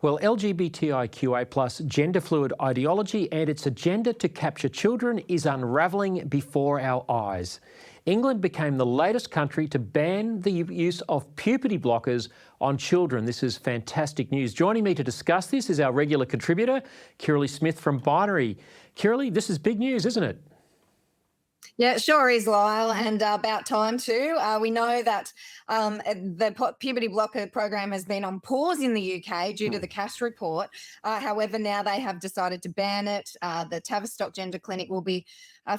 Well, LGBTIQA+ gender fluid ideology and its agenda to capture children is unravelling before our eyes. England became the latest country to ban the use of puberty blockers on children. This is fantastic news. Joining me to discuss this is our regular contributor, Kirralie Smith from Binary. Kirralie, this is big news, isn't it? Yeah, it sure is, Lyle, and about time too. We know that the puberty blocker program has been on pause in the UK due to the Cash report. However, now they have decided to ban it. The Tavistock Gender Clinic will be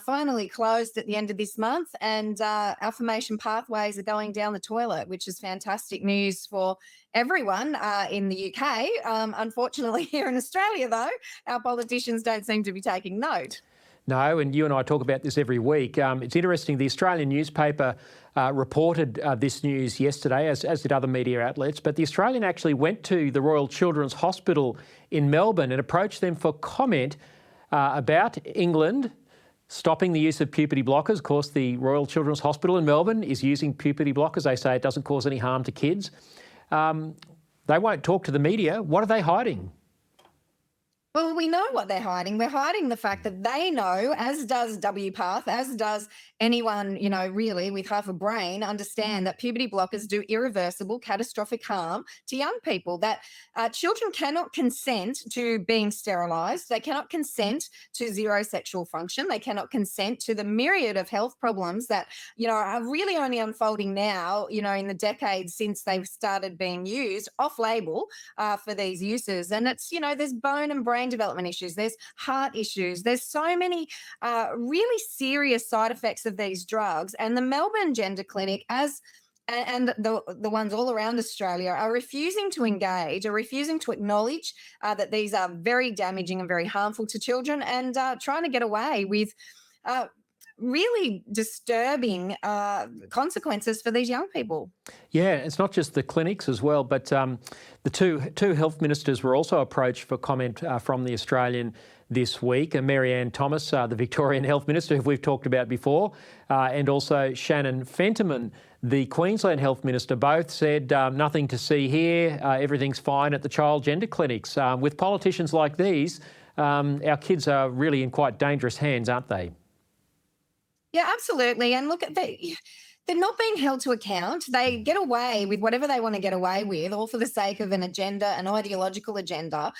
finally closed at the end of this month, and affirmation pathways are going down the toilet, which is fantastic news for everyone in the UK. Unfortunately, here in Australia, though, our politicians don't seem to be taking note. No, and you and I talk about this every week. It's interesting, the Australian newspaper reported this news yesterday, as did other media outlets, but the Australian actually went to the Royal Children's Hospital in Melbourne and approached them for comment about England stopping the use of puberty blockers. Of course, the Royal Children's Hospital in Melbourne is using puberty blockers. They say it doesn't cause any harm to kids. They won't talk to the media. What are they hiding? Well, we know what they're hiding. We're hiding the fact that they know, as does WPATH, as does anyone, really with half a brain, understand that puberty blockers do irreversible, catastrophic harm to young people, that children cannot consent to being sterilised. They cannot consent to zero sexual function. They cannot consent to the myriad of health problems that, are really only unfolding now, in the decades since they've started being used off-label for these uses. And it's, there's bone and brain development issues, there's heart issues, there's so many really serious side effects of these drugs. And the Melbourne Gender Clinic, and the ones all around Australia, are refusing to engage, are refusing to acknowledge that these are very damaging and very harmful to children, and trying to get away with really disturbing consequences for these young people. Yeah, it's not just the clinics as well, but the two health ministers were also approached for comment from the Australian this week. Mary-Anne Thomas, the Victorian Health Minister, who we've talked about before, and also Shannon Fentiman, the Queensland Health Minister, both said nothing to see here, everything's fine at the child gender clinics. With politicians like these, our kids are really in quite dangerous hands, aren't they? Yeah, absolutely. And look, they're not being held to account. They get away with whatever they want to get away with, all for the sake of an agenda, an ideological agenda.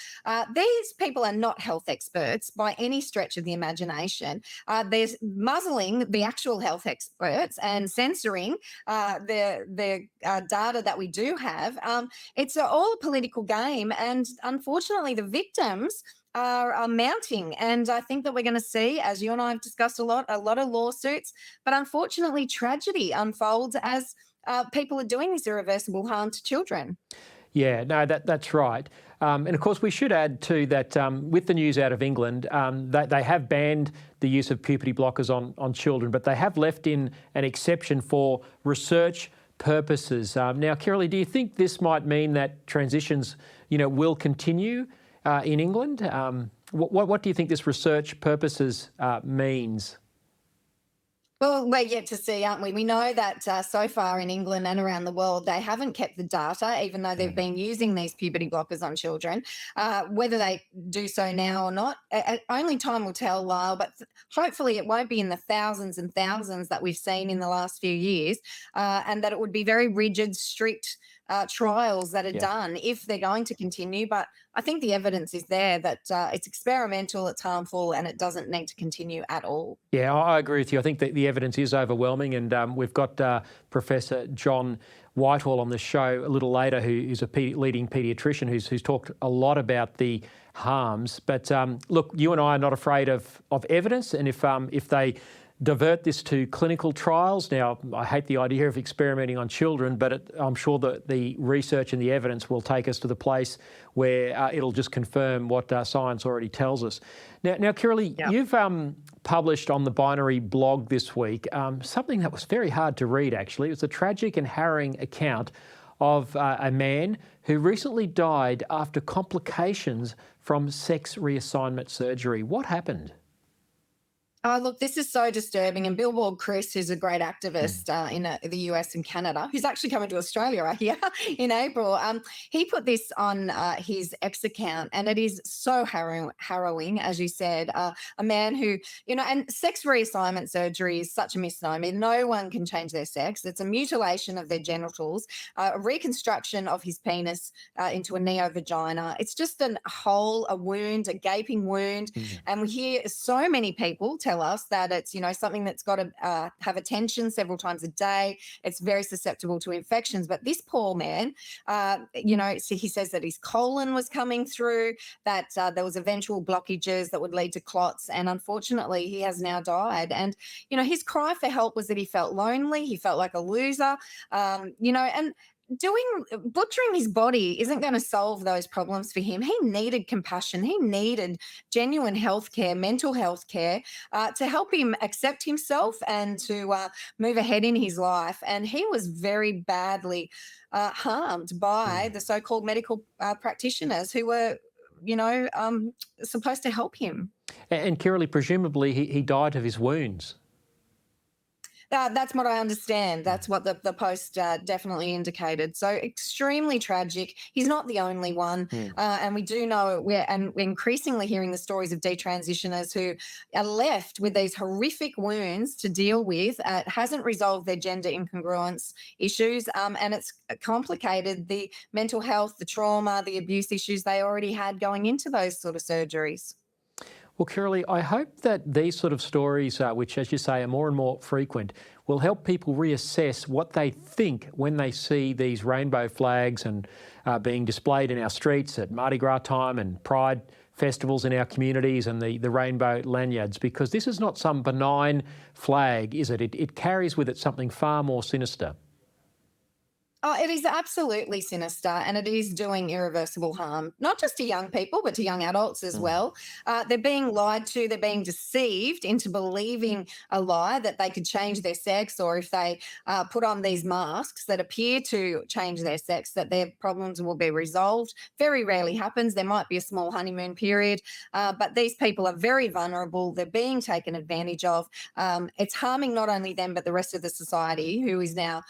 These people are not health experts by any stretch of the imagination. There's muzzling the actual health experts and censoring the data that we do have. It's all a political game, and unfortunately, the victims are mounting. And I think that we're going to see, as you and I have discussed a lot of lawsuits, but unfortunately tragedy unfolds as people are doing this irreversible harm to children. Yeah, no, that's right. And of course, we should add too that with the news out of England, they have banned the use of puberty blockers on children, but they have left in an exception for research purposes. Now, Kirralie, do you think this might mean that transitions, will continue in England? What do you think this research purposes means? Well, we're yet to see, aren't we? We know that so far in England and around the world, they haven't kept the data, even though they've been using these puberty blockers on children. Whether they do so now or not, only time will tell, Lyle, but hopefully it won't be in the thousands and thousands that we've seen in the last few years, and that it would be very rigid, strict trials that are done if they're going to continue. But I think the evidence is there that it's experimental, it's harmful, and it doesn't need to continue at all. Yeah, I agree with you. I think that the evidence is overwhelming, and we've got Professor John Whitehall on the show a little later, who is a leading paediatrician who's talked a lot about the harms. But look, you and I are not afraid of evidence, and if they divert this to clinical trials. Now, I hate the idea of experimenting on children, but I'm sure that the research and the evidence will take us to the place where it'll just confirm what science already tells us. Now, Kirralie, you've published on the Binary blog this week something that was very hard to read, actually. It was a tragic and harrowing account of a man who recently died after complications from sex reassignment surgery. What happened? Oh, look, this is so disturbing. And Billboard Chris, who's a great Mm. activist in the US and Canada, who's actually coming to Australia right here in April, he put this on his X account, and it is so harrowing, as you said. A man who, and sex reassignment surgery is such a misnomer. No one can change their sex. It's a mutilation of their genitals, a reconstruction of his penis into a neo vagina. It's just a hole, a wound, a gaping wound. Mm. And we hear so many people tell us that it's, something that's got to have attention several times a day. It's very susceptible to infections. But this poor man, so he says that his colon was coming through, that there was eventual blockages that would lead to clots. And unfortunately, he has now died. And, his cry for help was that he felt lonely. He felt like a loser, and butchering his body isn't going to solve those problems for him. He needed compassion. He needed genuine health care, mental health care, to help him accept himself and to move ahead in his life. And he was very badly harmed by Mm. the so-called medical practitioners who were, supposed to help him. And Kirralie, presumably he died of his wounds. That's what I understand. That's what the post definitely indicated. So extremely tragic. He's not the only one, Mm. and we do know we're increasingly hearing the stories of detransitioners who are left with these horrific wounds to deal with. It hasn't resolved their gender incongruence issues, and it's complicated the mental health, the trauma, the abuse issues they already had going into those sort of surgeries. Well, Kirralie, I hope that these sort of stories, which, as you say, are more and more frequent, will help people reassess what they think when they see these rainbow flags and being displayed in our streets at Mardi Gras time and Pride festivals in our communities and the rainbow lanyards, because this is not some benign flag, is it? It carries with it something far more sinister. Oh, it is absolutely sinister, and it is doing irreversible harm, not just to young people, but to young adults as Mm. well. They're being lied to, they're being deceived into believing a lie that they could change their sex, or if they put on these masks that appear to change their sex, that their problems will be resolved. Very rarely happens. There might be a small honeymoon period, but these people are very vulnerable. They're being taken advantage of. It's harming not only them, but the rest of the society, who is now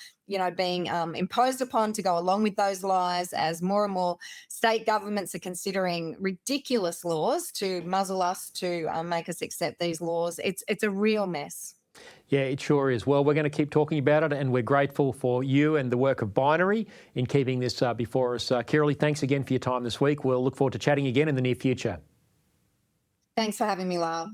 being imposed upon to go along with those lies, as more and more state governments are considering ridiculous laws to muzzle us, to make us accept these laws. It's a real mess. Yeah, it sure is. Well, we're going to keep talking about it, and we're grateful for you and the work of Binary in keeping this before us. Kirralie, thanks again for your time this week. We'll look forward to chatting again in the near future. Thanks for having me, Lyle.